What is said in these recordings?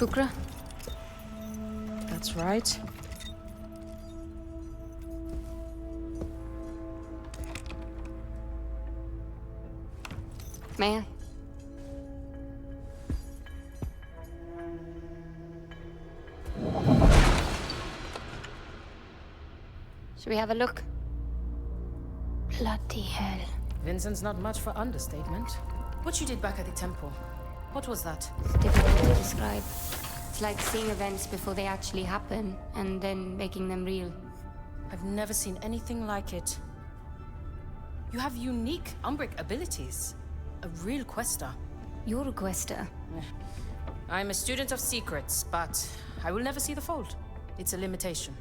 Bukra? That's right. May I? Should we have a look? Bloody hell. Vincent's not much for understatement. What you did back at the temple, what was that? It's difficult to describe. It's like seeing events before they actually happen, and then making them real. I've never seen anything like it. You have unique Umbric abilities. A real Quaestor. You're a Quaestor. I'm a student of secrets, but I will never see the Fold. It's a limitation.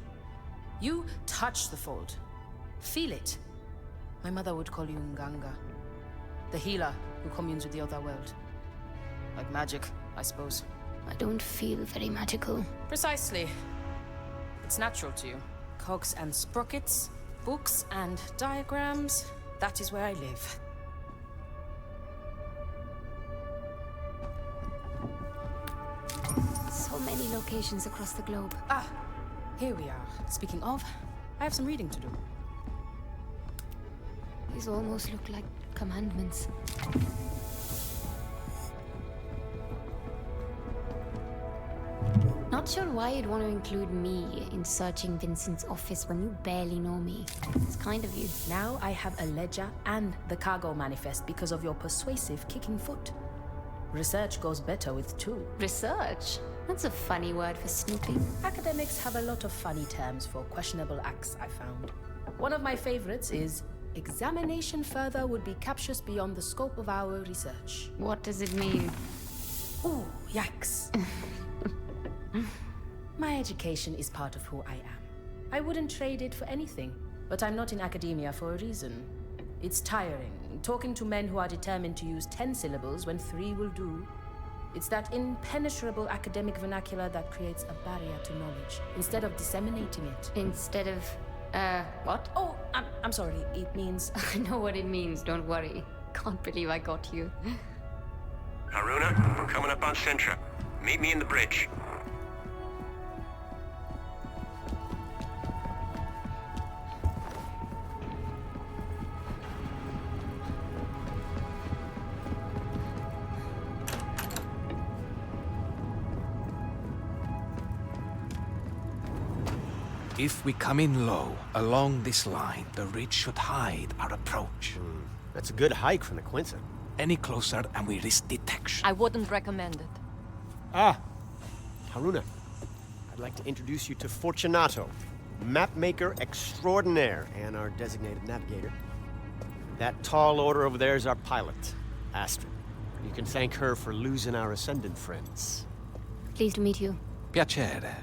You touch the Fold. Feel it. My mother would call you Nganga. The healer who communes with the other world. Like magic, I suppose. I don't feel very magical. Precisely. It's natural to you. Cogs and sprockets, books and diagrams. That is where I live. So many locations across the globe. Ah, here we are. Speaking of, I have some reading to do. These almost look like commandments. Not sure why you'd want to include me in searching Vincent's office when you barely know me. It's kind of you. Now I have a ledger and the cargo manifest because of your persuasive kicking foot. Research goes better with two. Research? That's a funny word for snooping. Academics have a lot of funny terms for questionable acts, I found. One of my favorites is, examination further would be captious beyond the scope of our research. What does it mean? Ooh, yikes. My education is part of who I am. I wouldn't trade it for anything, but I'm not in academia for a reason. It's tiring, talking to men who are determined to use 10 syllables when 3 will do. It's that impenetrable academic vernacular that creates a barrier to knowledge, instead of disseminating it. Instead of, what? Oh, I'm sorry, it means... I know what it means, don't worry. Can't believe I got you. Haroona, we're coming up on Sintra. Meet me in the bridge. If we come in low, along this line, the ridge should hide our approach. That's a good hike from the Quinta. Any closer and we risk detection. I wouldn't recommend it. Ah, Haroona. I'd like to introduce you to Fortunato, mapmaker extraordinaire and our designated navigator. That tall order over there is our pilot, Astrid. You can thank her for losing our Ascendant friends. Pleased to meet you. Piacere.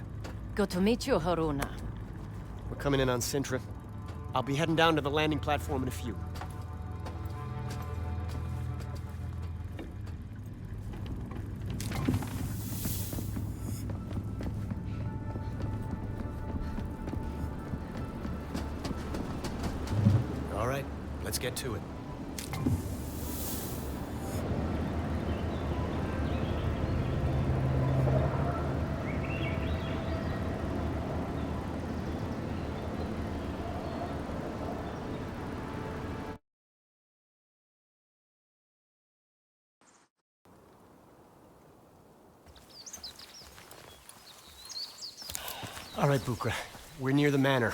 Good to meet you, Haroona. We're coming in on Sintra. I'll be heading down to the landing platform in a few. All right, let's get to it. All right, Bukra. We're near the manor.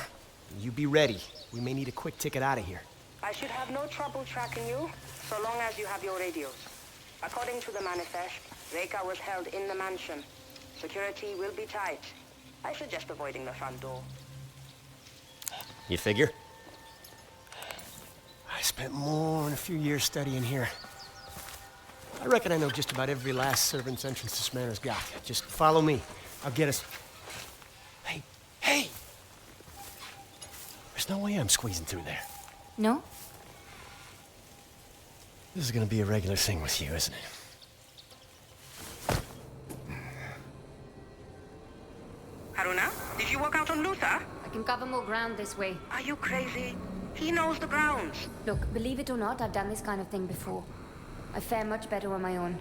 You be ready. We may need a quick ticket out of here. I should have no trouble tracking you, so long as you have your radios. According to the manifest, Reka was held in the mansion. Security will be tight. I suggest avoiding the front door. You figure? I spent more than a few years studying here. I reckon I know just about every last servant's entrance this manor's got. Just follow me. I'll get us... Hey, hey! There's no way I'm squeezing through there. No? This is gonna be a regular thing with you, isn't it? Haroona, did you walk out on Luther? I can cover more ground this way. Are you crazy? He knows the grounds. Look, believe it or not, I've done this kind of thing before. I fare much better on my own.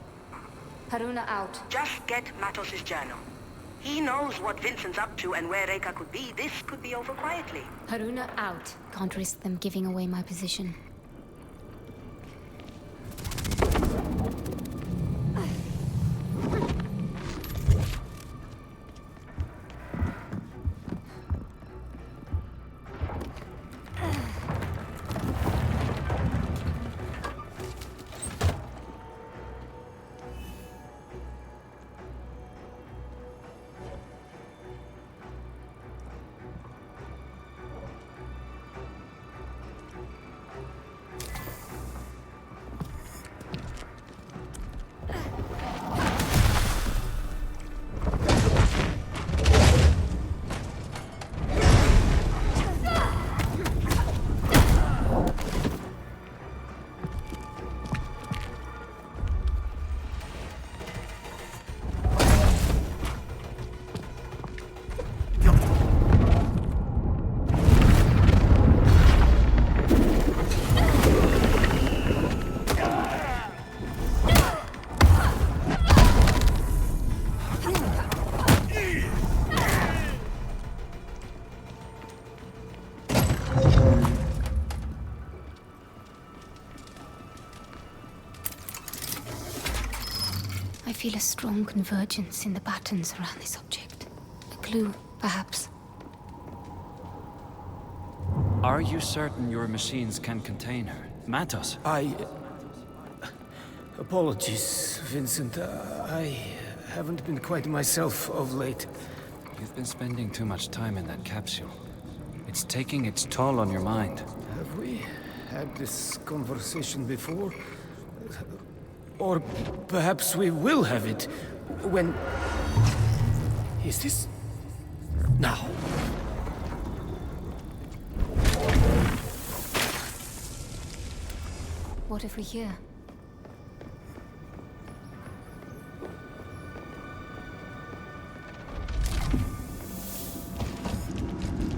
Haroona out. Just get Matos's journal. He knows what Vincent's up to and where Reika could be. This could be over quietly. Haroona out. Can't risk them giving away my position. I feel a strong convergence in the patterns around this object. A clue, perhaps. Are you certain your machines can contain her? Matos? Apologies, Vincent. I haven't been quite myself of late. You've been spending too much time in that capsule. It's taking its toll on your mind. Have we had this conversation before? Or perhaps we will have it when... Is this... now? What have we here?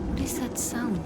What is that sound?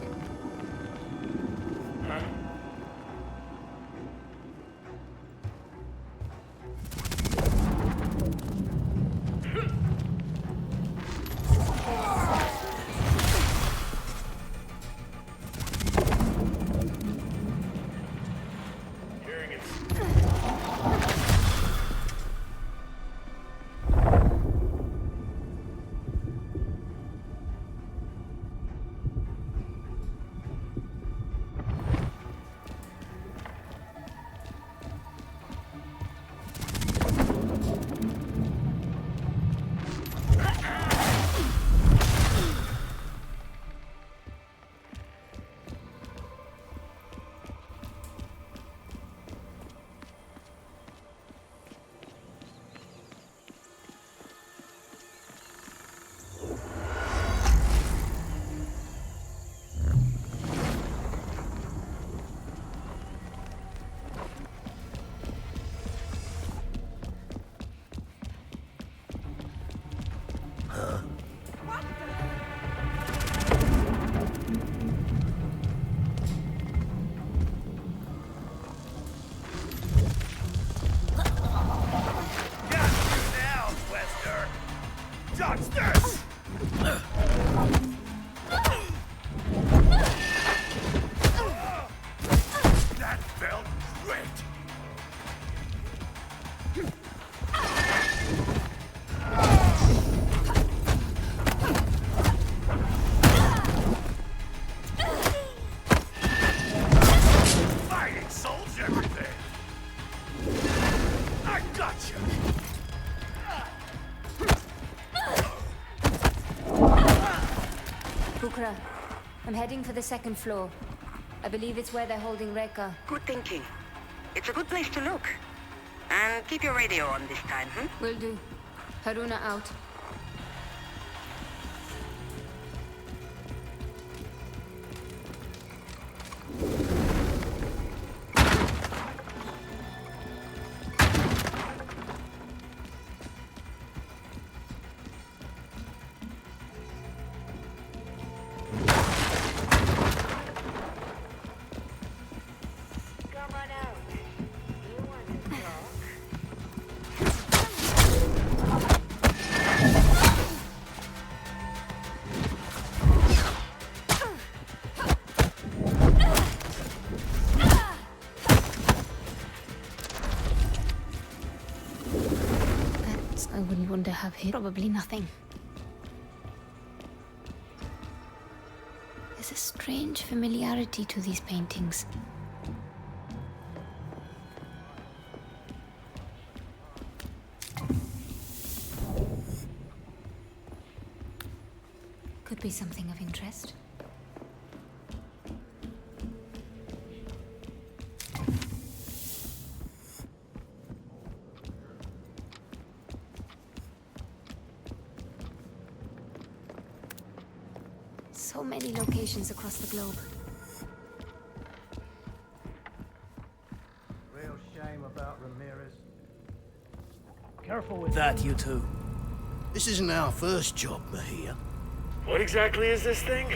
I'm heading for the second floor. I believe it's where they're holding Reika. Good thinking. It's a good place to look. And keep your radio on this time, Will do. Haroona out. Ascendants I wouldn't want to have here. Probably nothing. There's a strange familiarity to these paintings. Could be something of interest. So many locations across the globe. Real shame about Ramirez. Careful with that, you two. This isn't our first job, Mahia. What exactly is this thing?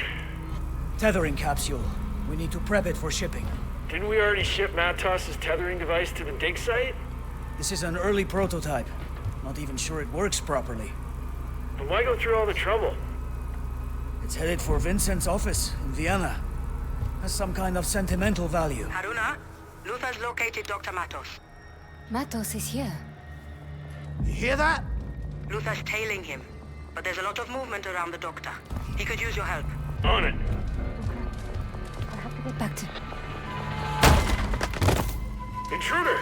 Tethering capsule. We need to prep it for shipping. Didn't we already ship Matos's tethering device to the dig site? This is an early prototype. Not even sure it works properly. Then why go through all the trouble? It's headed for Vincent's office in Vienna. Has some kind of sentimental value. Haroona, Luther's located Dr. Matos. Matos is here. You hear that? Luther's tailing him, but there's a lot of movement around the doctor. He could use your help. On it. I'll have to get back to... Intruder!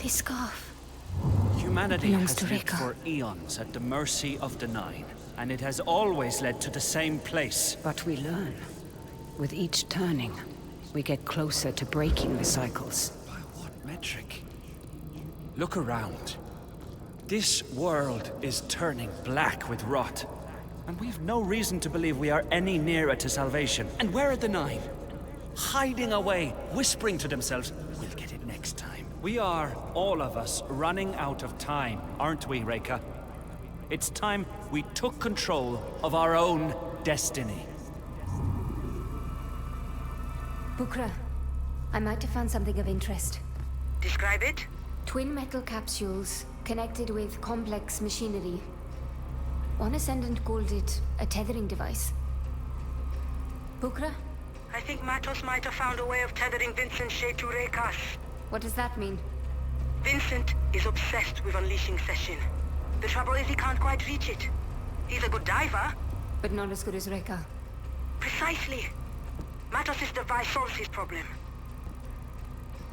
This scarf. Humanity belongs has to lived Reka. for eons at the mercy of the Nine, and it has always led to the same place. But we learn. With each turning, we get closer to breaking the cycles. By what metric? Look around. This world is turning black with rot, and we've no reason to believe we are any nearer to salvation. And where are the Nine? Hiding away, whispering to themselves, we'll get it next time. We are, all of us, running out of time, aren't we, Reka? It's time we took control of our own destiny. Bukra, I might have found something of interest. Describe it? Twin metal capsules connected with complex machinery. One Ascendant called it a tethering device. Bukra, I think Matos might have found a way of tethering Vincent's shade to Reka's. what does that mean? Vincent is obsessed with unleashing Session. The trouble is he can't quite reach it. He's a good diver. But not as good as Reka. Precisely. Matos' device solves his problem.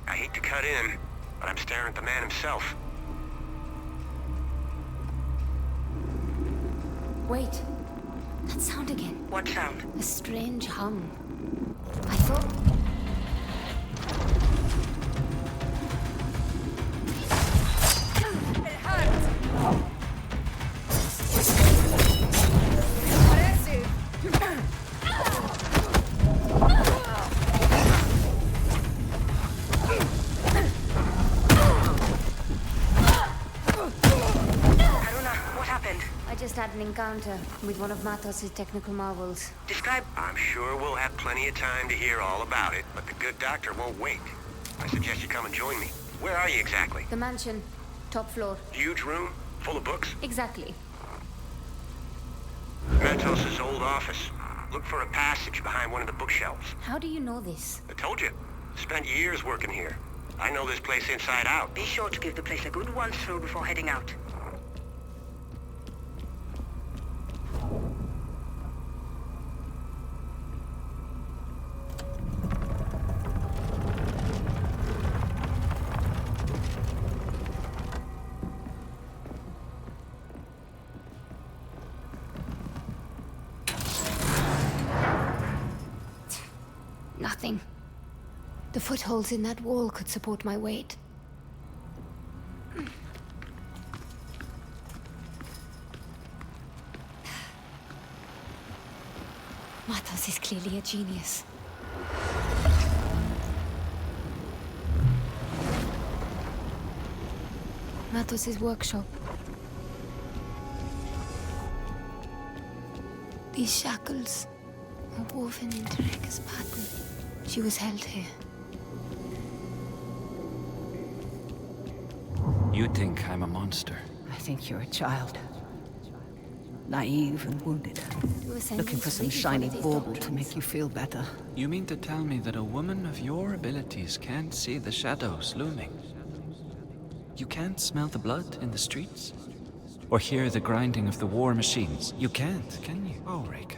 I hate to cut in, but I'm staring at the man himself. Wait. That sound again. What sound? A strange hum. I thought... Haroona, what happened? I just had an encounter with one of Matos' technical marvels. Describe... I'm sure we'll have plenty of time to hear all about it, but the good doctor won't wait. I suggest you come and join me. Where are you exactly? The mansion. Top floor. Huge room? Full of books? Exactly. Matos' old office. Look for a passage behind one of the bookshelves. How do you know this? I told you. Spent years working here. I know this place inside out. Be sure to give the place a good once through before heading out. Nothing. The footholds in that wall could support my weight. Matos is clearly a genius. Matos' workshop. These shackles are woven into Reka's pattern. She was held here. You think I'm a monster? I think you're a child. Naive and wounded. Looking for some shiny bauble to make you feel better. You mean to tell me that a woman of your abilities can't see the shadows looming? You can't smell the blood in the streets? Or hear the grinding of the war machines? You can't, can you? Oh, Reka.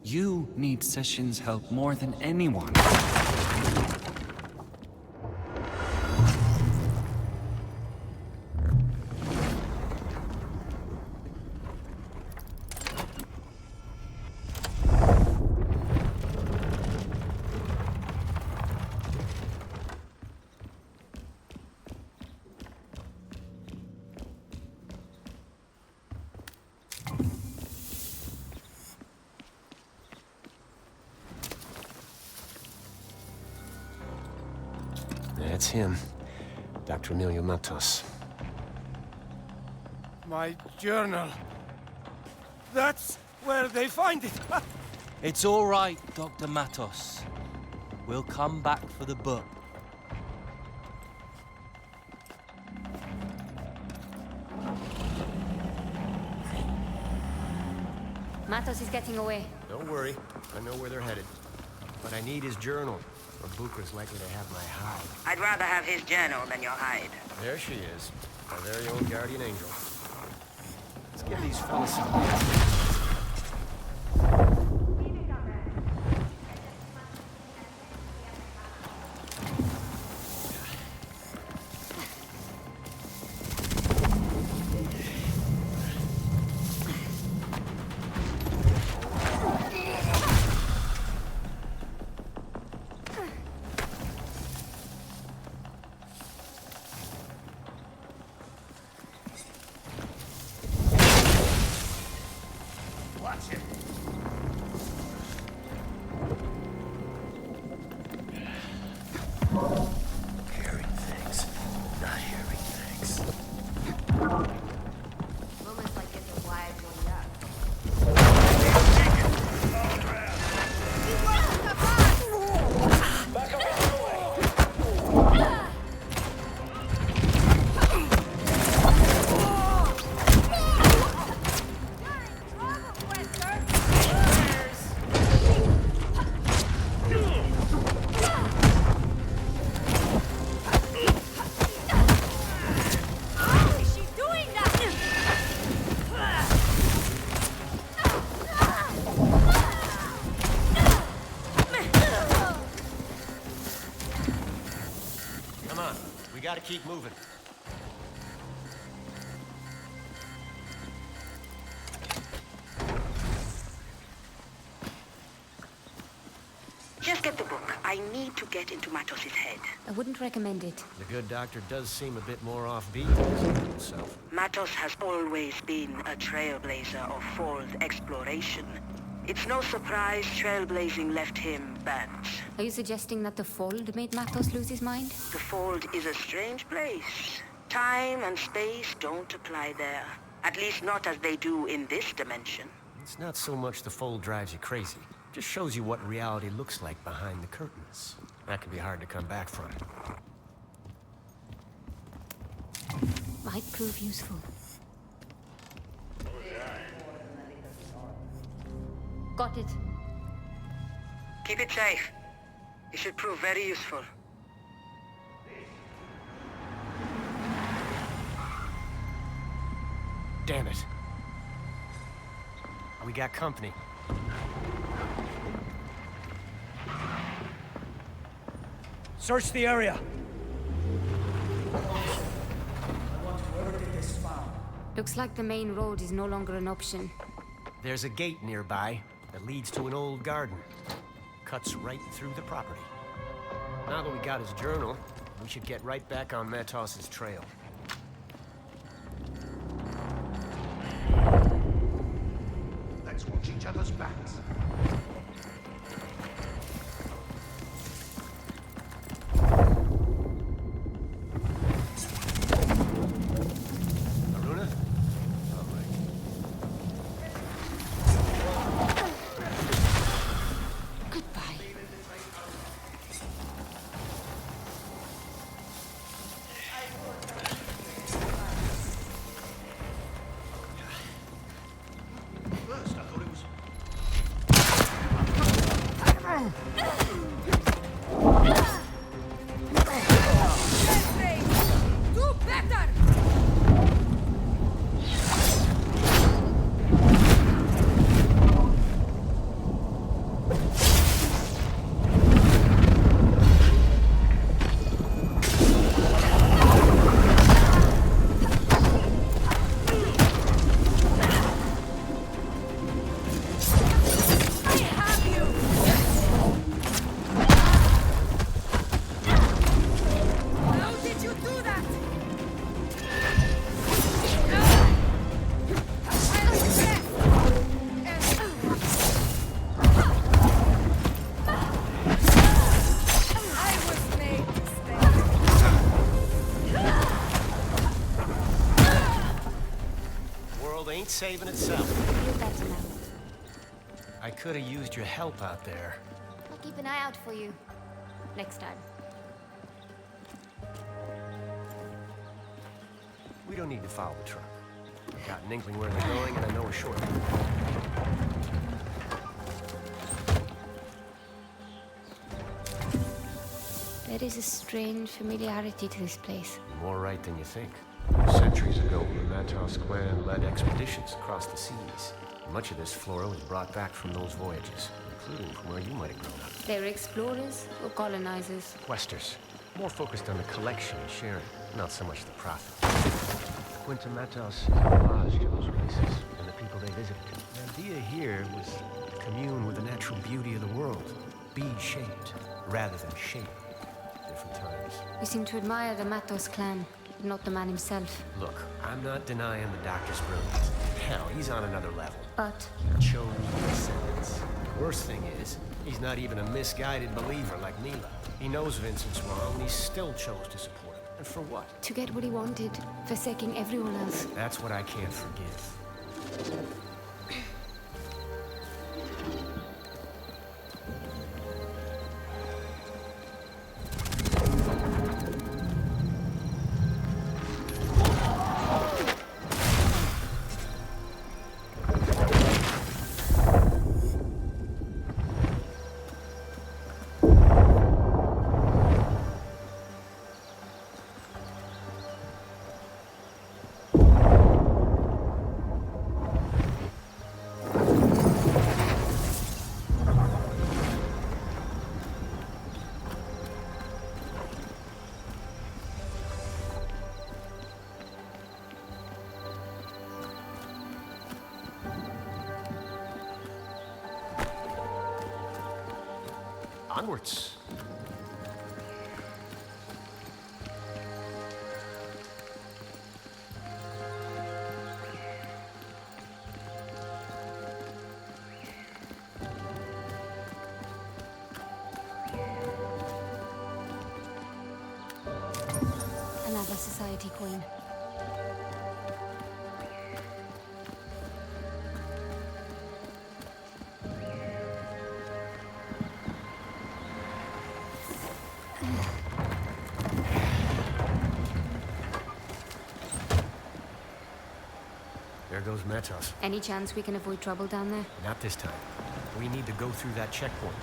You need Session's help more than anyone. That's him. Dr. Emilio Matos. My journal. That's where they find it. It's all right, Dr. Matos. We'll come back for the book. Matos is getting away. Don't worry. I know where they're headed. But I need his journal, or Bukra's likely to have my hide. I'd rather have his journal than your hide. There she is. Our very own guardian angel. Let's give these fellas some... Gotta keep moving. Just get the book. I need to get into Matos' head. I wouldn't recommend it. The good doctor does seem a bit more offbeat than his usual self. Matos has always been a trailblazer of fold exploration. It's no surprise trailblazing left him burnt. Are you suggesting that the Fold made Matos lose his mind? The Fold is a strange place. Time and space don't apply there. At least not as they do in this dimension. It's not so much the Fold drives you crazy. It just shows you what reality looks like behind the curtains. That can be hard to come back from. Might prove useful. Got it. Keep it safe. It should prove very useful. Damn it. We got company. Search the area. I want whoever did this found. Looks like the main road is no longer an option. There's a gate nearby that leads to an old garden. Cuts right through the property. Now that we got his journal, we should get right back on Matos' trail. Let's watch each other's backs. Haroona? All right. Goodbye. First, I thought it was... Do better! I have you! How did you do that? I was made to stay. The world ain't saving itself. Feel better now. I could have used your help out there. I'll keep an eye out for you. Next time. We don't need to follow the truck. Got an inkling where they're going, and I know a shortcut. There is a strange familiarity to this place. You're more right than you think. Centuries ago, the Matos clan led expeditions across the seas. Much of this flora was brought back from those voyages, including from where you might have grown up. They were explorers or colonizers. Quaestors. More focused on the collection and sharing, not so much the profit. Quinta Matos is an homage to those races and the people they visited. The idea here was to commune with the natural beauty of the world. Be shaped, rather than shape. Different times. You seem to admire the Matos clan, not the man himself. Look, I'm not denying the Doctor's brilliance. Hell, he's on another level. But He chose the Ascendants. Worst thing is, he's not even a misguided believer like Mila. He knows Vincent's wrong, and he still chose to support him. And for what? to get what he wanted, forsaking everyone else. That's what I can't forgive. Onwards. Another society coin. There goes Matos. Any chance we can avoid trouble down there? Not this time. We need to go through that checkpoint.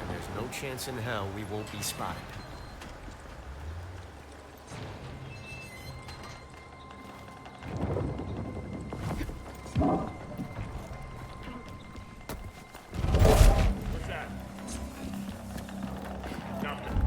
And there's no chance in hell we won't be spotted. What's that? Nothing.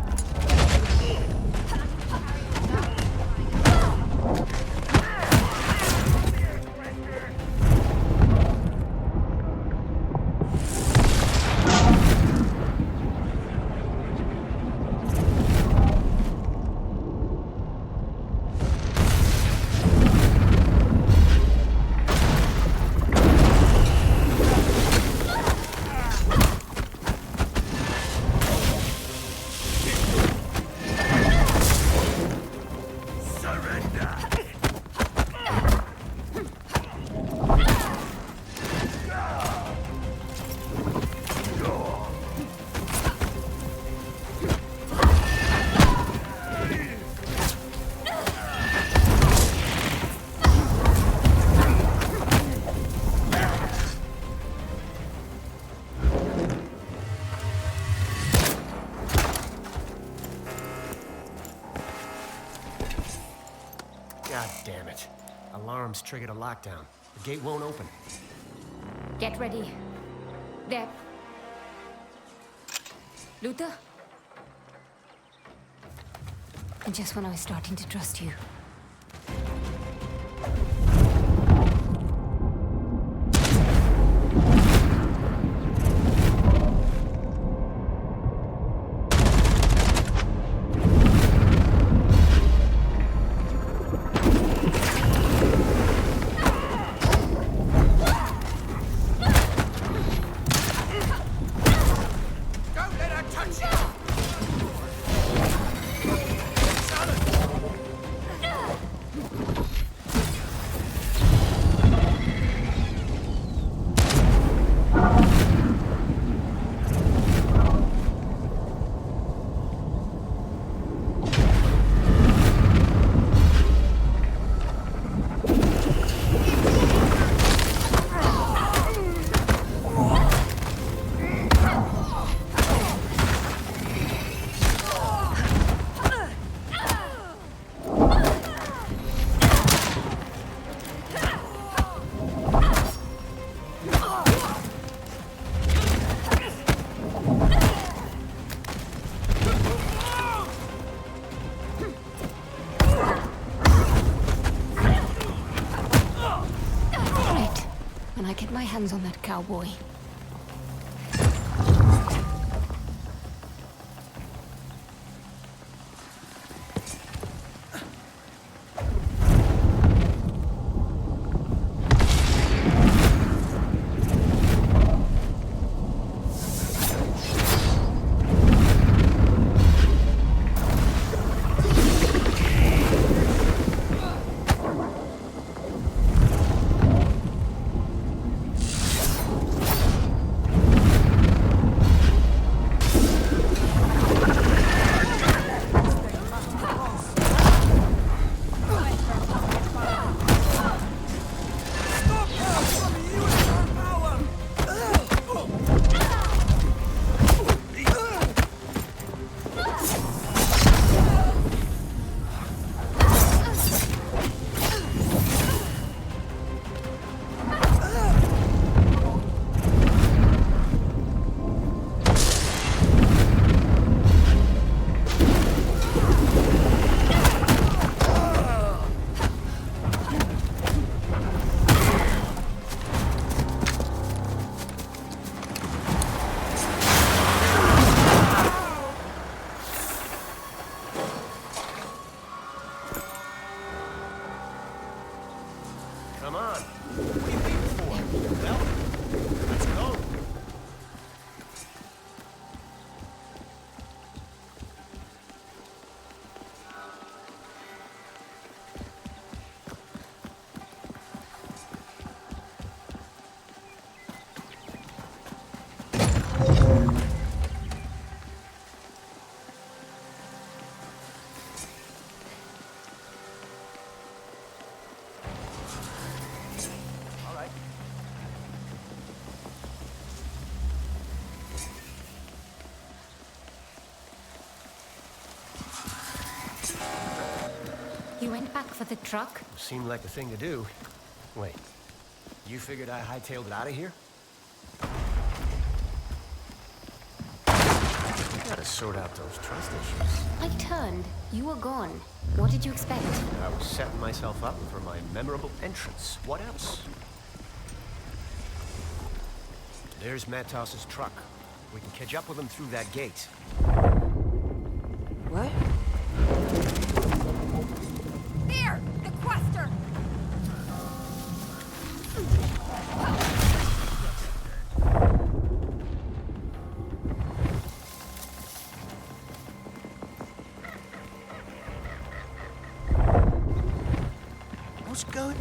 God damn it. Alarms triggered a lockdown. The gate won't open. Get ready. There. Luther? Just when I was starting to trust you. My hands on that cowboy. Come on. What are you waiting for? Well, let's go. You went back for the truck? Seemed like the thing to do. Wait, you figured I hightailed it out of here? Gotta sort out those trust issues. I turned. You were gone. What did you expect? I was setting myself up for my memorable entrance. What else? There's Matos's truck. We can catch up with him through that gate. What? There! The Quaestor! What's going?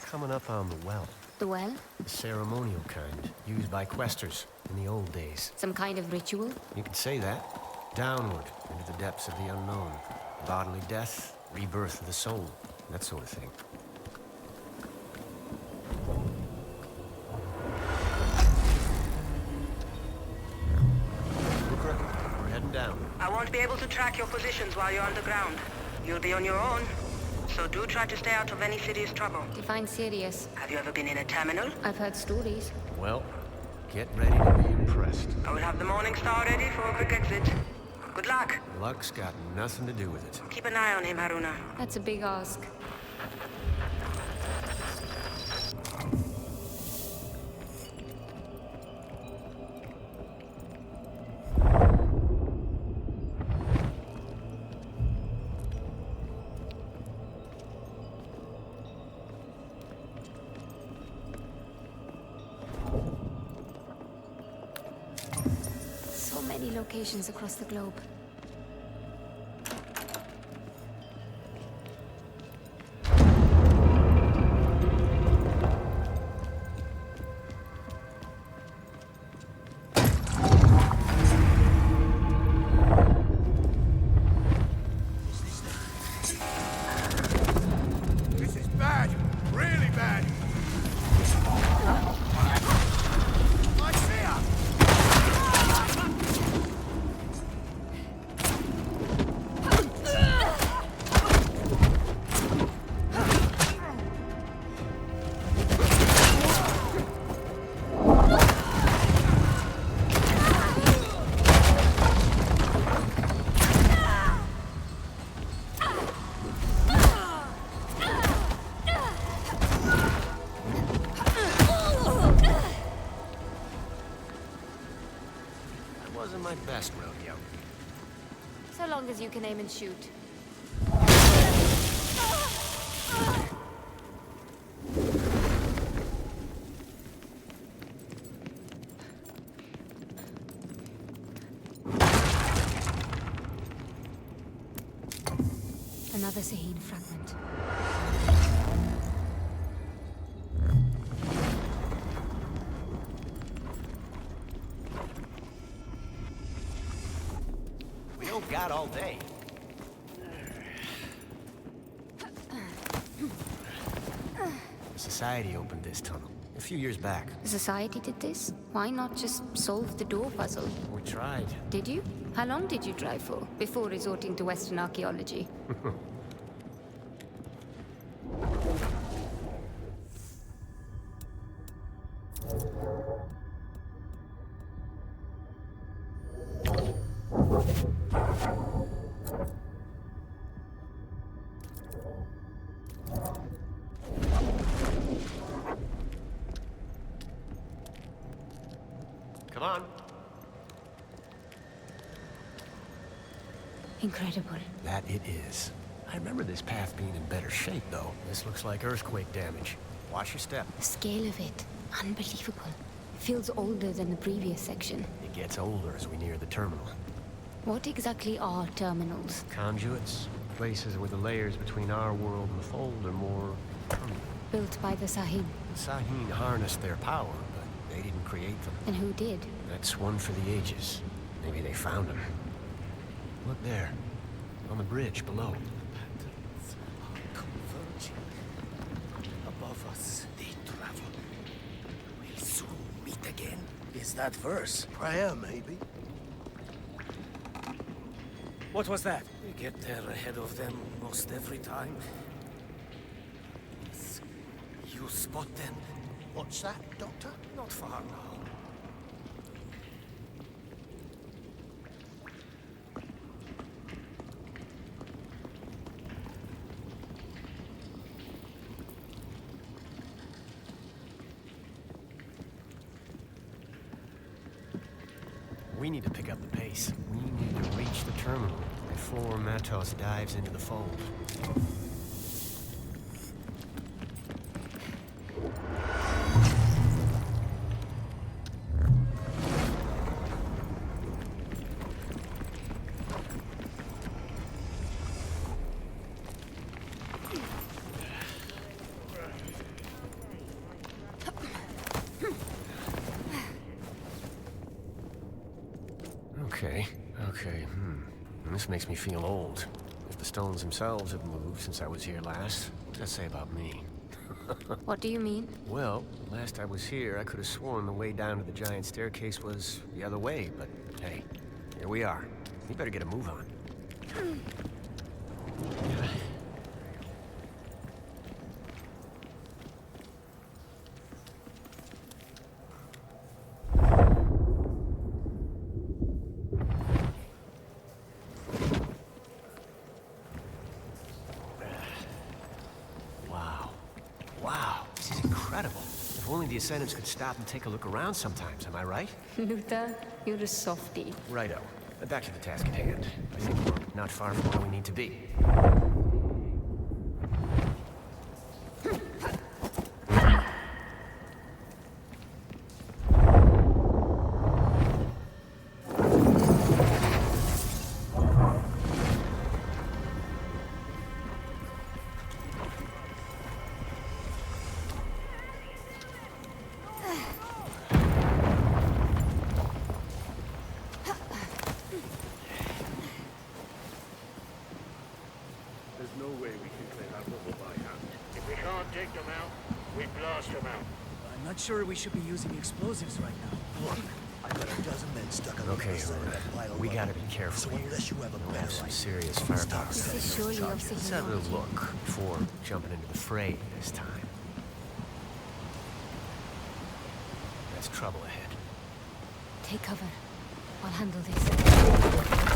Coming up on the well. The well? The ceremonial kind, used by Quaestors in the old days. Some kind of ritual? You could say that. Downward, into the depths of the unknown. Bodily death, rebirth of the soul, that sort of thing. We're heading down. I won't be able to track your positions while you're underground. You'll be on your own. So do try to stay out of any serious trouble. Define serious. Have you ever been in a terminal? I've heard stories. Well, get ready to be impressed. I will have the Morning Star ready for a quick exit. Good luck. Luck's got nothing to do with it. Keep an eye on him, Haroona. That's a big ask. Locations across the globe. This is bad. Really bad. I see her. Wasn't my best rodeo. So long as you can aim and shoot. Another Saheen fragment. We don't got all day. The Society opened this tunnel a few years back. The Society did this? Why not just solve the door puzzle? We tried. Did you? How long did you try for, before resorting to Western archaeology? Come on. Incredible. That it is. I remember this path being in better shape, though. This looks like earthquake damage. Watch your step. The scale of it, unbelievable. Feels older than the previous section. It gets older as we near the terminal. What exactly are terminals? Conduits. Places where the layers between our world and the Fold are more permanent. Built by the Saheen. The Saheen harnessed their power, but they didn't create them. And who did? That's one for the ages. Maybe they found them. Look there. On the bridge below. Patterns are converging. Above us, they travel. We'll soon meet again. Is that verse? Prayer, maybe. What was that? We get there ahead of them most every time. You spot them. What's that, Doctor? Not far now. We need to pick up the pace. We need to reach the terminal before Matos dives into the fold. Okay. This makes me feel old. If the stones themselves have moved since I was here last, what's that say about me? What do you mean? Well, last I was here, I could have sworn the way down to the giant staircase was the other way, but hey, here we are. We better get a move on. Wow, this is incredible. If only the Ascendants could stop and take a look around sometimes, am I right? Luther, you're a softie. Righto. Back to the task at hand. I think we're not far from where we need to be. Take them out, we blast them out. I'm not sure we should be using explosives right now. Look, I got a dozen men stuck on the Okay, other side of Haroona. that pile of We gotta rubble. be careful So here. unless you have a We'll better have some idea, serious firepower. This is surely of Let's have a Signorati. look before jumping into the fray this time. That's trouble ahead. Take cover. I'll handle this.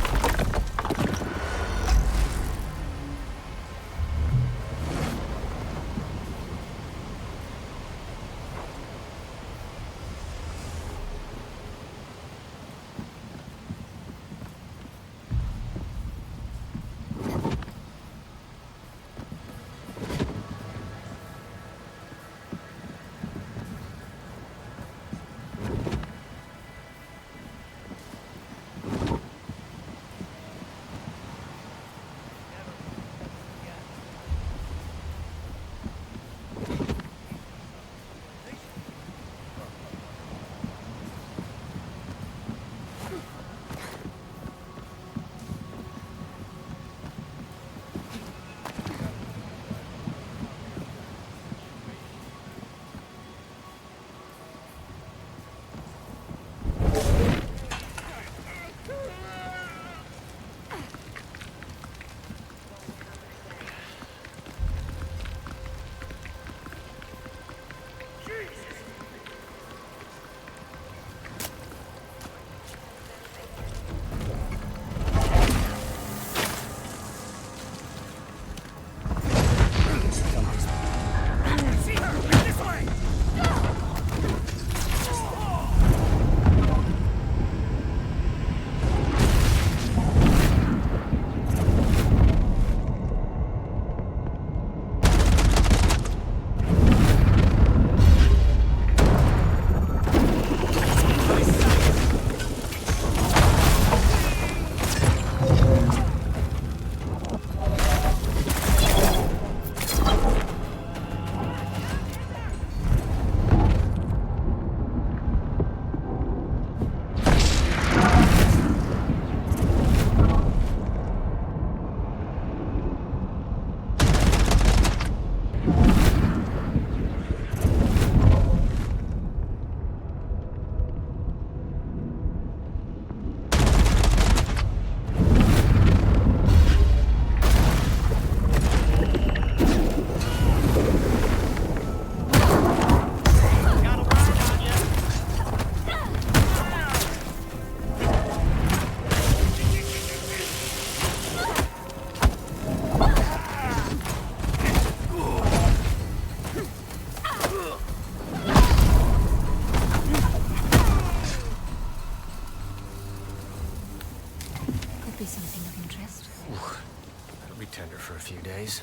days.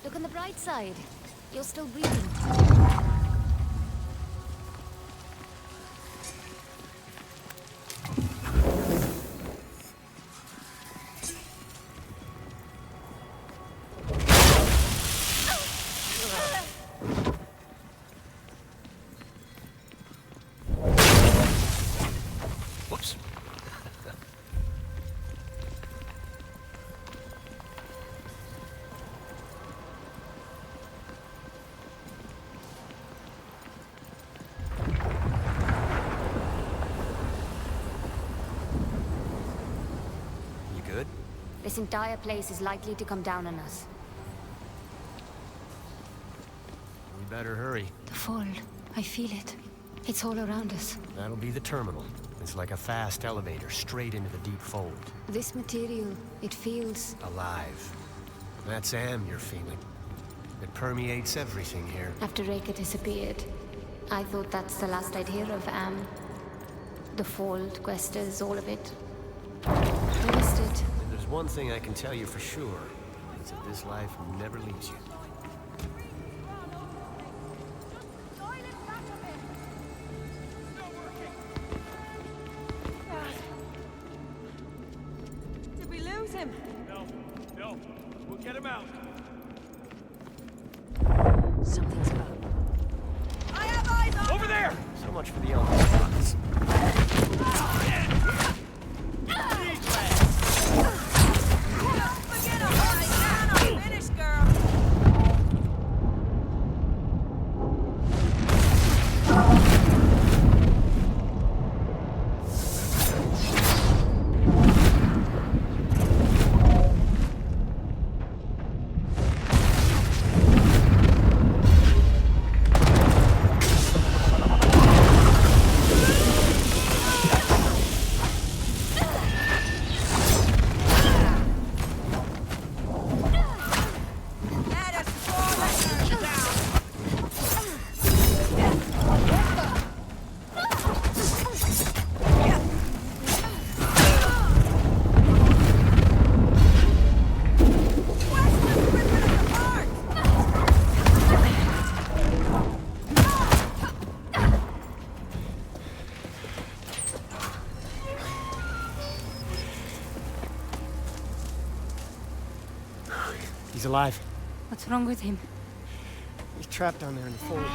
Look on the bright side. You're still breathing. Whoops. You good? This entire place is likely to come down on us. We better hurry. The fall. I feel it. It's all around us. That'll be the terminal. It's like a fast elevator straight into the deep fold. This material, it feels... Alive. That's Am you're feeling. It permeates everything here. After Reka disappeared, I thought that's the last I'd hear of Am. The Fold, Quaestors, all of it. I missed it. If there's one thing I can tell you for sure, it's that this life never leaves you. Did we lose him? No. We'll get him out. Something's up. I have eyes on Over there! So much for the unnoticed. Don't forget a high man on finish, girl. He's alive. What's wrong with him? He's trapped down there in the fold.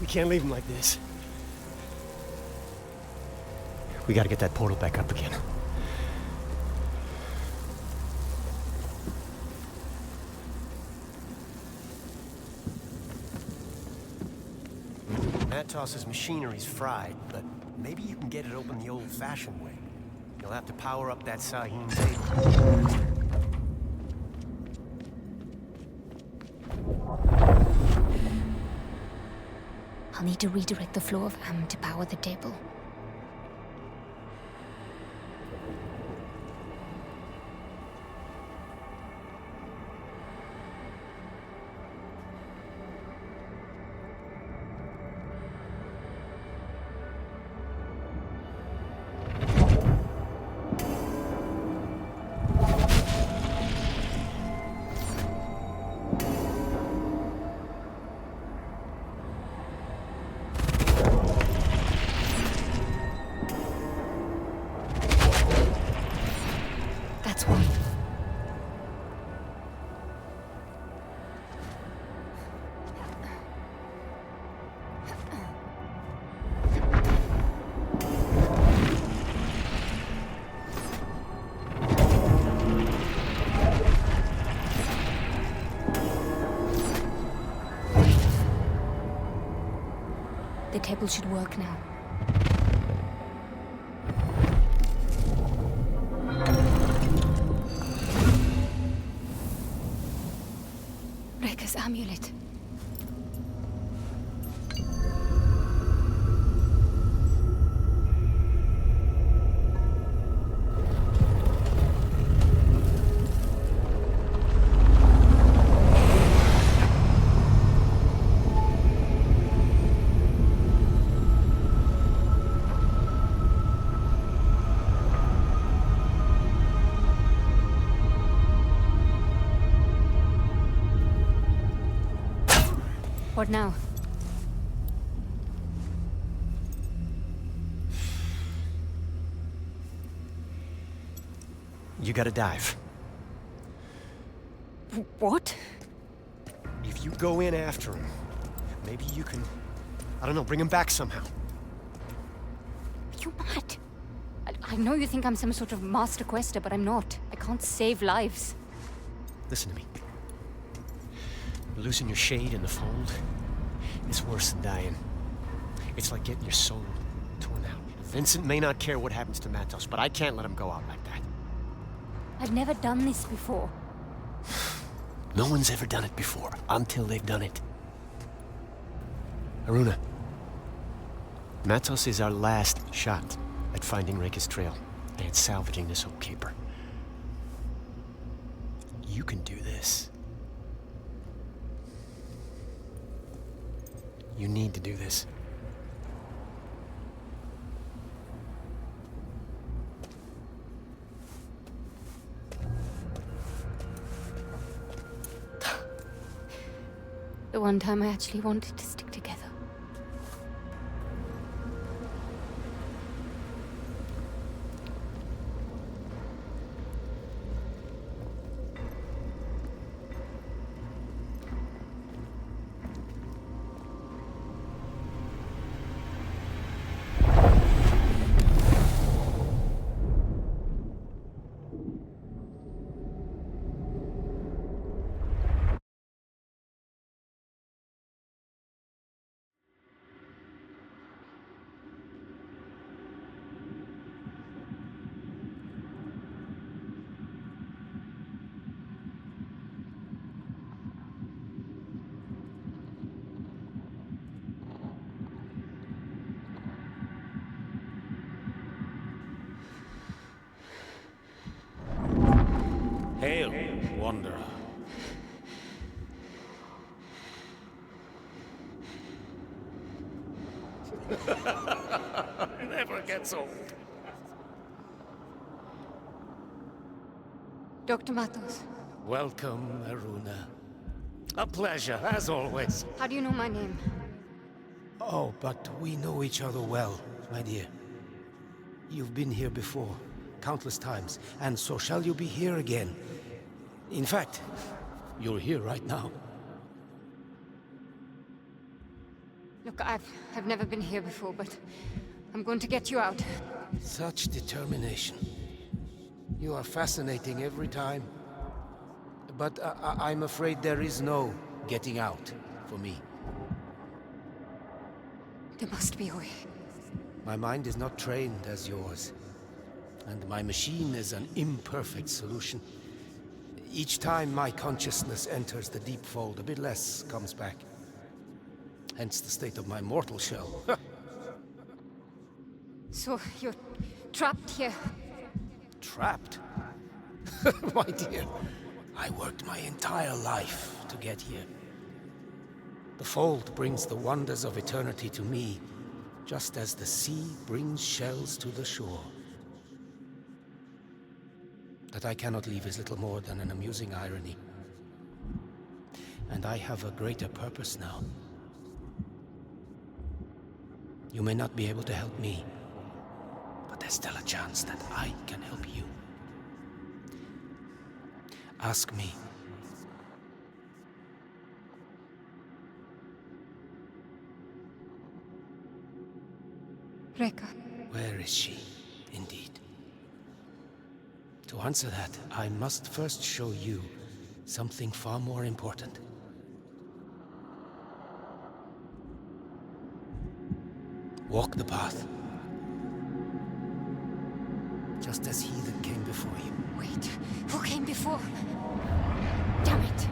We can't leave him like this. We gotta get that portal back up again. Matos's machinery's fried, but maybe you can get it open the old-fashioned way. You'll have to power up that Sahim table. I'll need to redirect the flow of Am to power the table. That's why. The table should work now. Reka's amulet. What now? You gotta dive. What? If you go in after him, maybe you can, I don't know, bring him back somehow. Are you mad? I know you think I'm some sort of master quester, but I'm not. I can't save lives. Listen to me. Losing your shade in the fold, it's worse than dying. It's like getting your soul torn out. Vincent may not care what happens to Matos, but I can't let him go out like that. I've never done this before. No one's ever done it before, until they've done it. Haroona, Matos is our last shot at finding Reka's trail and salvaging this old caper. You can do this. You need to do this. The one time I actually wanted to stick together. Hail, Wanderer. Never gets old. Dr. Matos, Welcome, Haroona. A pleasure, as always. how do you know my name? Oh, but we know each other well, my dear. You've been here before, countless times, and so shall you be here again. In fact, you're here right now. Look, I've never been here before, but I'm going to get you out. Such determination. You are fascinating every time. But I'm afraid there is no getting out for me. There must be a way. My mind is not trained as yours, and my machine is an imperfect solution. Each time my consciousness enters the deep fold, a bit less comes back. Hence the state of my mortal shell. So, you're trapped here? Trapped? My dear, I worked my entire life to get here. The fold brings the wonders of eternity to me, just as the sea brings shells to the shore. That I cannot leave is little more than an amusing irony. And I have a greater purpose now. You may not be able to help me, but there's still a chance that I can help you. Ask me. Reka. Where is she, indeed? To answer that, I must first show you something far more important. Walk the path. Just as he that came before you. Wait, who came before? Damn it!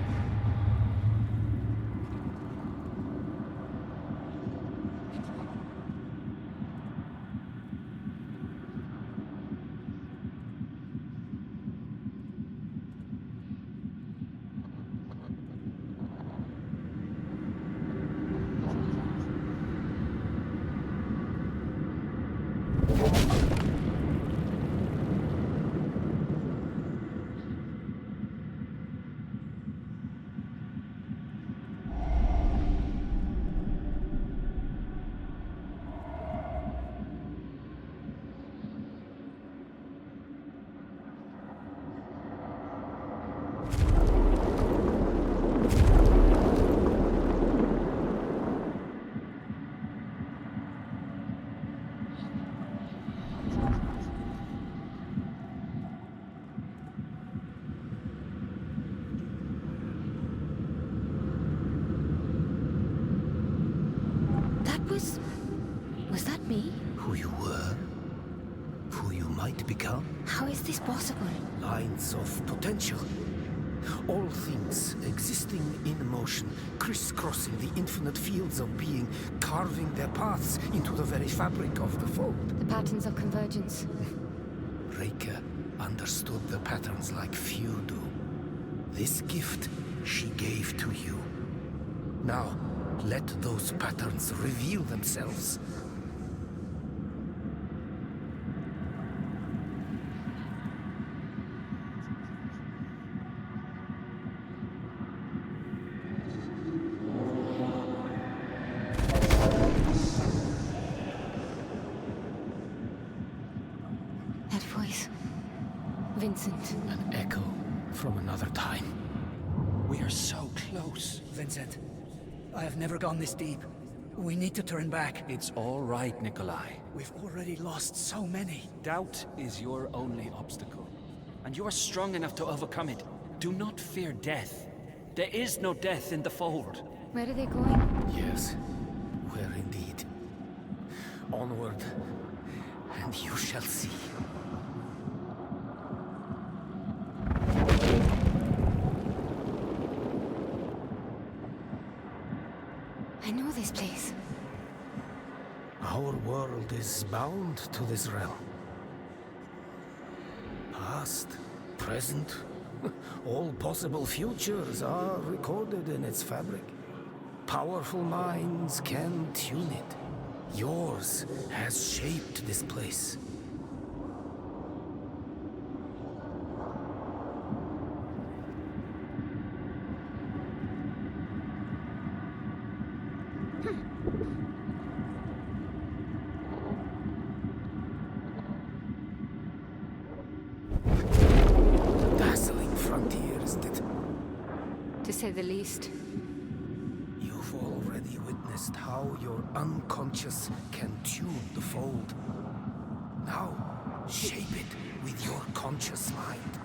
Was that me? Who you were, who you might become. How is this possible? Lines of potential. All things existing in motion, crisscrossing the infinite fields of being, carving their paths into the very fabric of the fold. The patterns of convergence. Reika understood the patterns like few do. This gift she gave to you. Now, let those patterns reveal themselves. That voice. Vincent. An echo from another time. We are so close. Vincent, I have never gone this deep. We need to turn back. It's all right, Nikolai. We've already lost so many. Doubt is your only obstacle, and you are strong enough to overcome it. Do not fear death. There is no death in the fold. Where are they going? Yes, where indeed. Onward, and you shall see. I know this place. Our world is bound to this realm. Past, present, all possible futures are recorded in its fabric. Powerful minds can tune it. Yours has shaped this place. Dazzling frontier, isn't it? To say the least. You've already witnessed how your unconscious can tune the fold. Now, shape it with your conscious mind.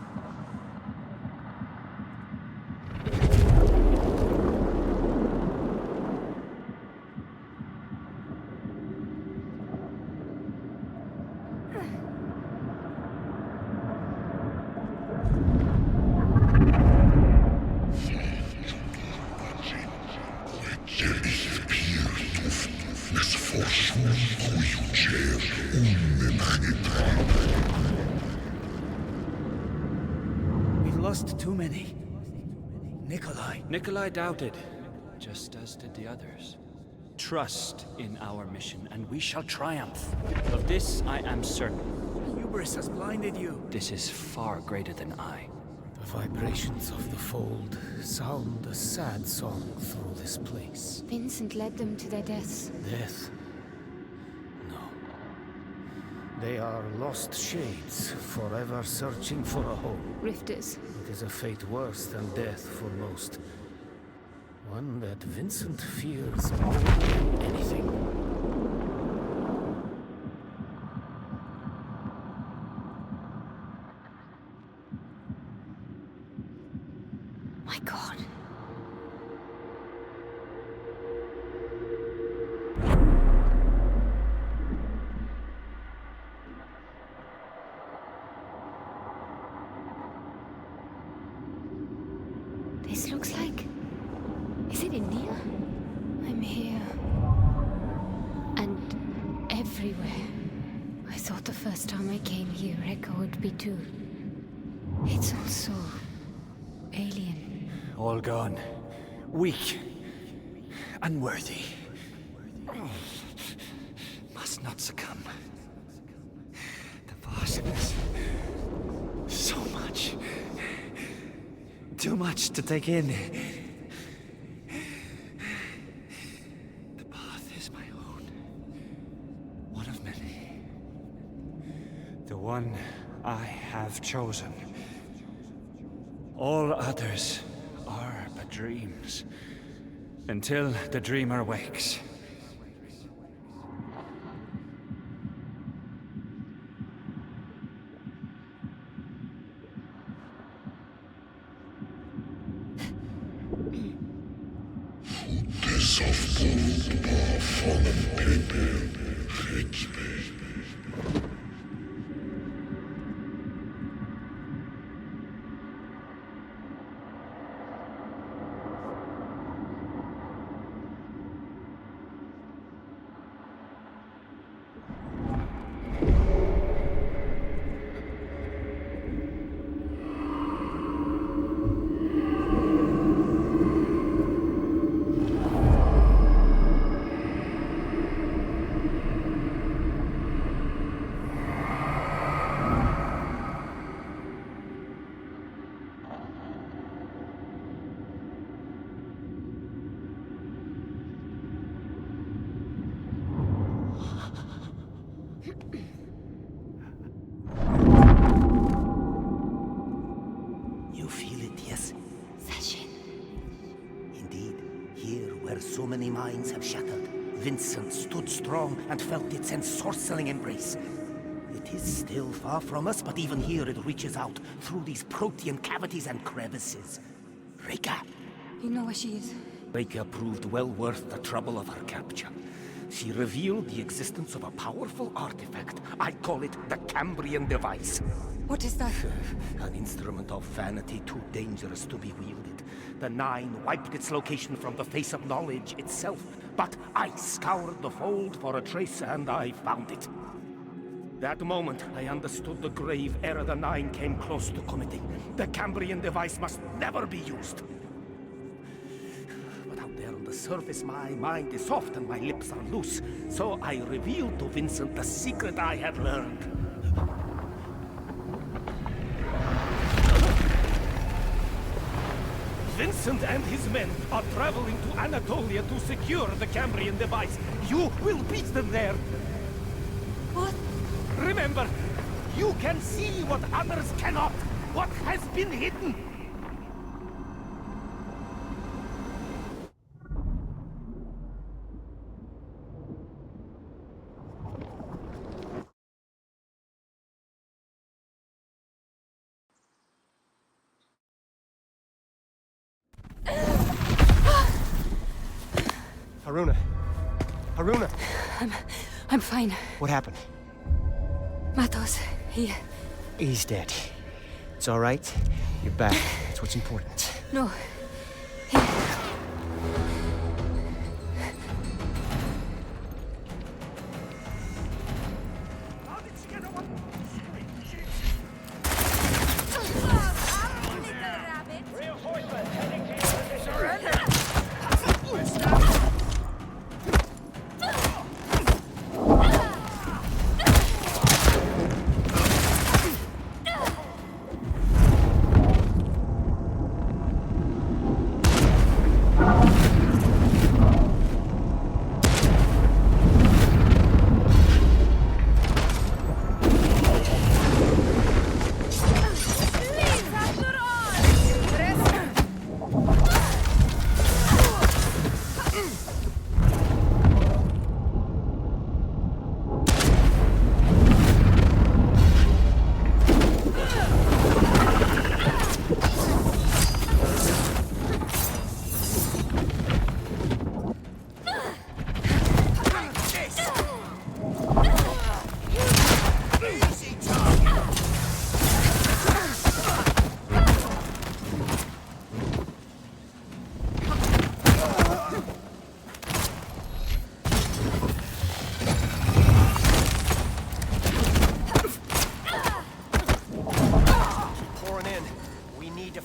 We've lost too many. Nikolai. Nikolai doubted, just as did the others. Trust in our mission, and we shall triumph. Of this I am certain. Hubris has blinded you. This is far greater than I. The vibrations of the fold sound a sad song through this place. Vincent led them to their deaths. Death? No. They are lost shades, forever searching for a home. Rifters. It is a fate worse than death for most. One that Vincent fears more than anything. My God. This looks like... Is it India? I'm here. And everywhere. I thought the first time I came here, Rekka would be too. It's all so... alien. All gone. Weak. Unworthy. Must not succumb. The vastness. So much. Too much to take in. The path is my own. One of many. The one I have chosen. All others are but dreams, until the dreamer wakes. Soft-boiled, fallen paper, many minds have shattered, Vincent stood strong and felt its ensorceling embrace. It is still far from us, but even here it reaches out through these protean cavities and crevices. Rika. You know where she is? Rika proved well worth the trouble of her capture. She revealed the existence of a powerful artifact. I call it the Cambrian device. What is that? An instrument of vanity too dangerous to be wielded. The Nine wiped its location from the face of knowledge itself. But I scoured the fold for a trace and I found it. That moment, I understood the grave error the Nine came close to committing. The Cambrian device must never be used. But out there on the surface, my mind is soft and my lips are loose. So I revealed to Vincent the secret I had learned. Vincent and his men are traveling to Anatolia to secure the Cambrian device. You will beat them there. What? Remember, you can see what others cannot. What has been hidden. Haroona. Haroona! I'm fine. What happened? Matos, He's dead. It's all right. You're back. That's what's important. No.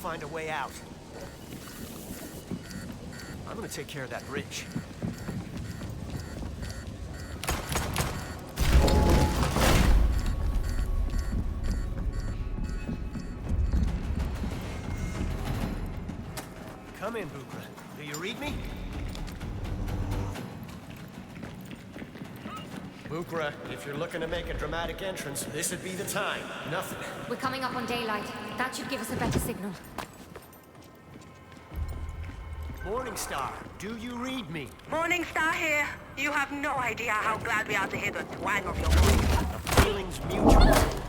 Find a way out. I'm gonna take care of that bridge. Come in, Bukra. Do you read me? Bukra, if you're looking to make a dramatic entrance, this would be the time. Nothing. We're coming up on daylight. That should give us a better signal. Morningstar, do you read me? Morningstar here. You have no idea how glad we are to hear the twang of your voice. The feeling's mutual.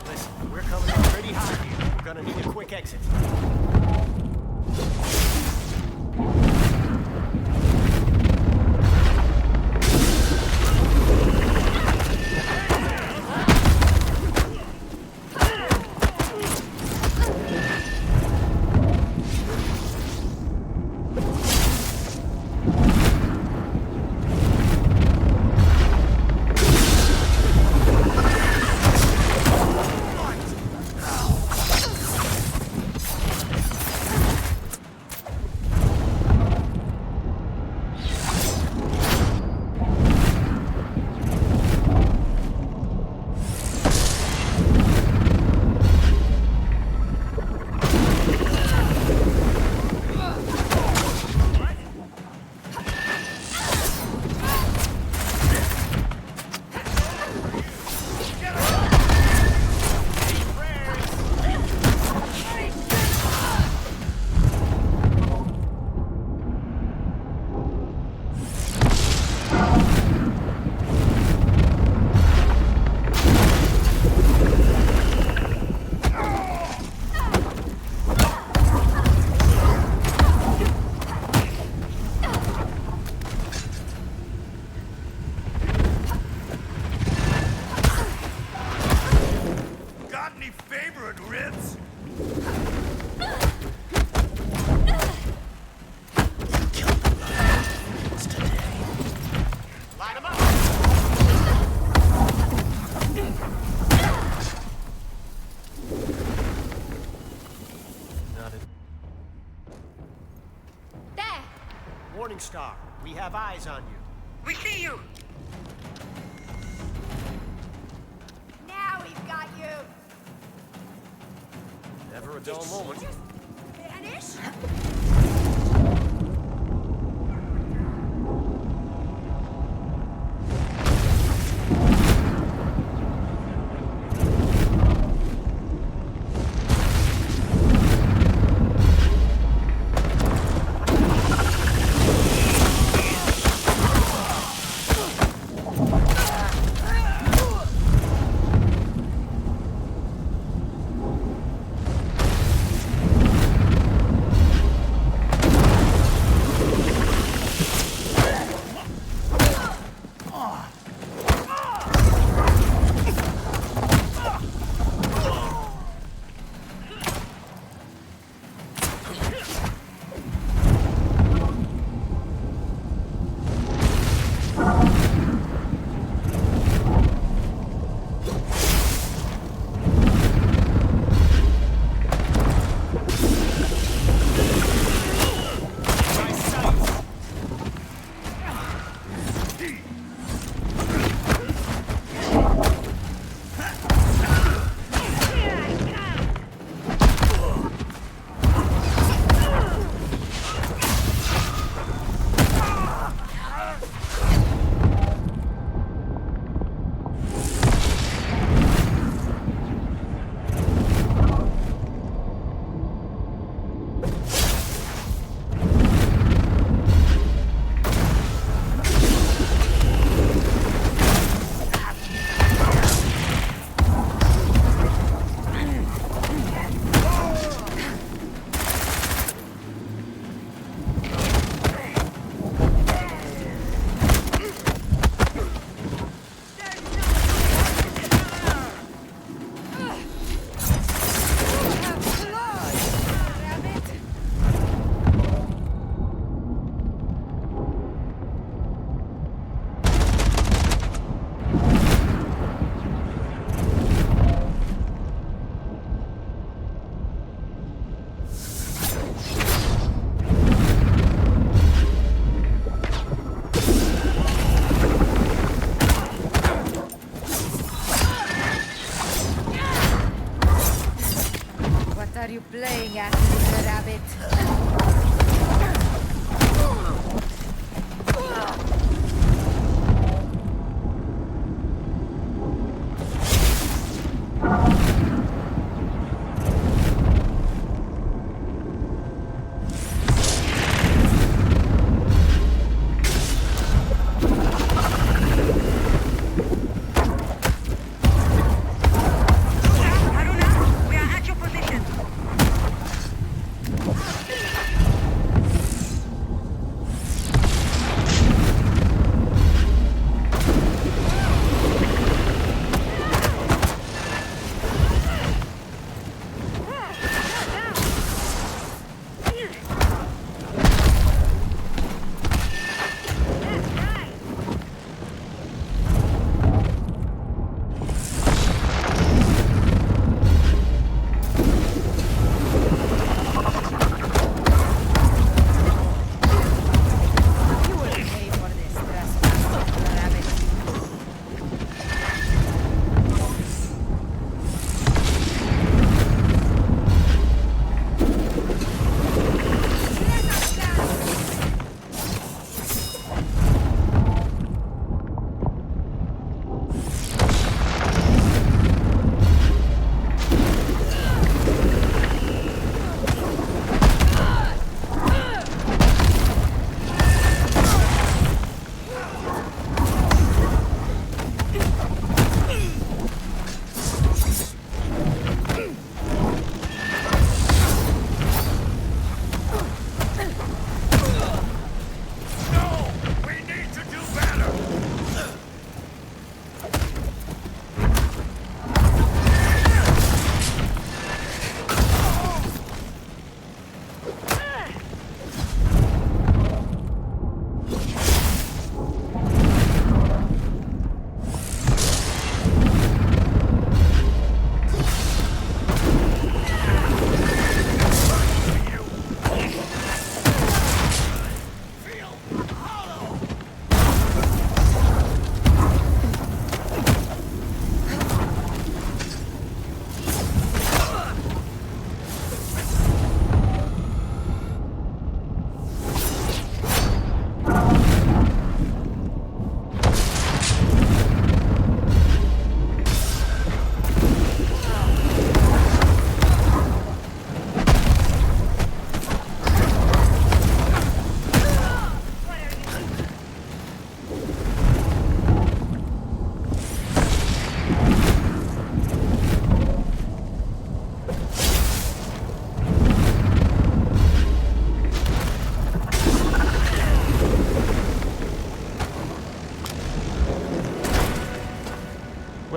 Listen, we're coming up pretty high here. We're gonna need a quick exit. Star. We have eyes on you. We see you! Now we've got you! Never a dull moment. Just vanish? What are you playing at, Mr. Rabbit? Haroona, we are at your position.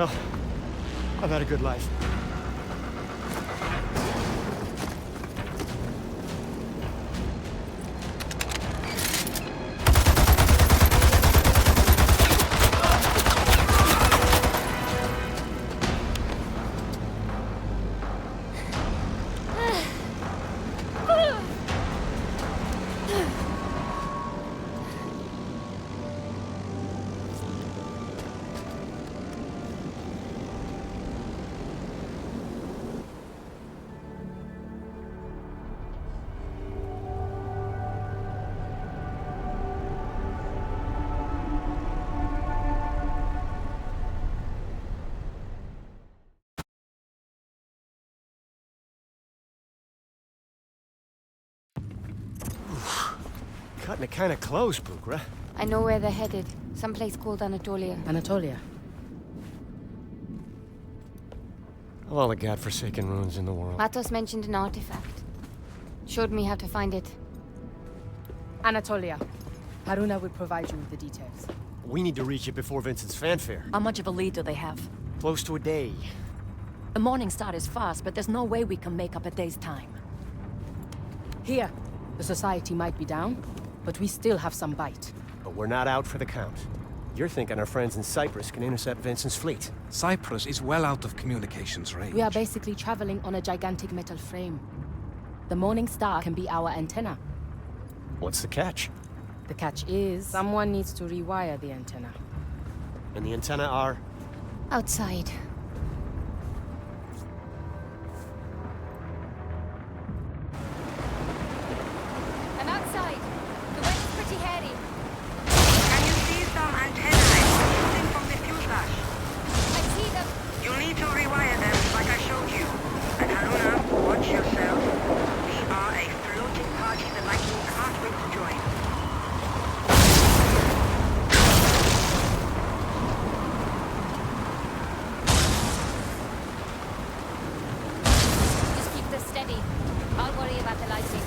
Well, I've had a good life. Cutting it kind of close, Bukra. I know where they're headed. Someplace called Anatolia. Anatolia. Of all the godforsaken ruins in the world. Matos mentioned an artifact. Showed me how to find it. Anatolia. Haroona will provide you with the details. We need to reach it before Vincent's fanfare. How much of a lead do they have? Close to a day. The morning start is fast, but there's no way we can make up a day's time. Here, the society might be down, but we still have some bite. But we're not out for the count. You're thinking our friends in Cyprus can intercept Vincent's fleet. Cyprus is well out of communications range. We are basically traveling on a gigantic metal frame. The morning star can be our antenna. What's the catch? The catch is, someone needs to rewire the antenna. And the antenna are? Outside. I'm outside. The weather's pretty hairy. Can you see some antennae shooting from the fuselage? I see them. You'll need to rewire them like I showed you. And Haroona, watch yourself. We are a floating party the Lightning can't wait to join. Just keep this steady. I'll worry about the lighting.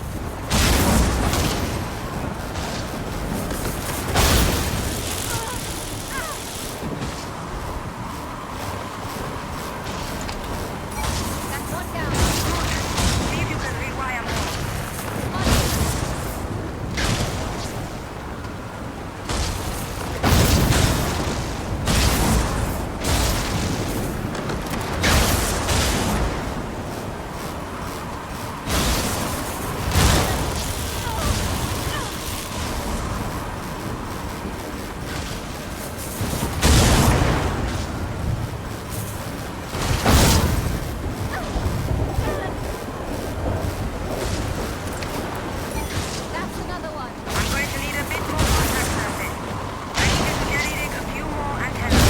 That's one down. See if you can rewire more. That's another one. I'm going to need a bit more contact surface. I need to jelly-dig a few more antennas.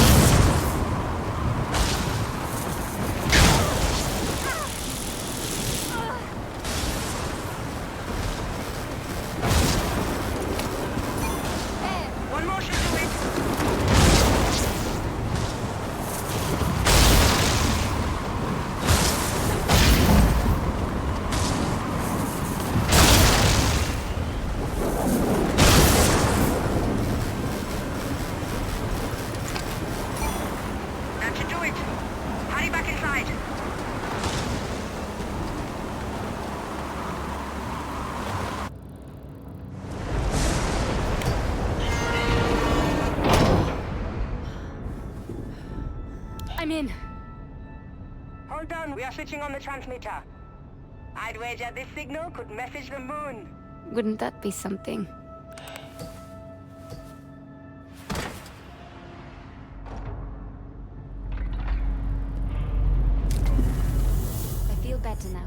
There. One more should do it. That should do it. Hurry back inside. I'm in. Hold on, we are switching on the transmitter. I'd wager this signal could message the moon. Wouldn't that be something? I feel better now.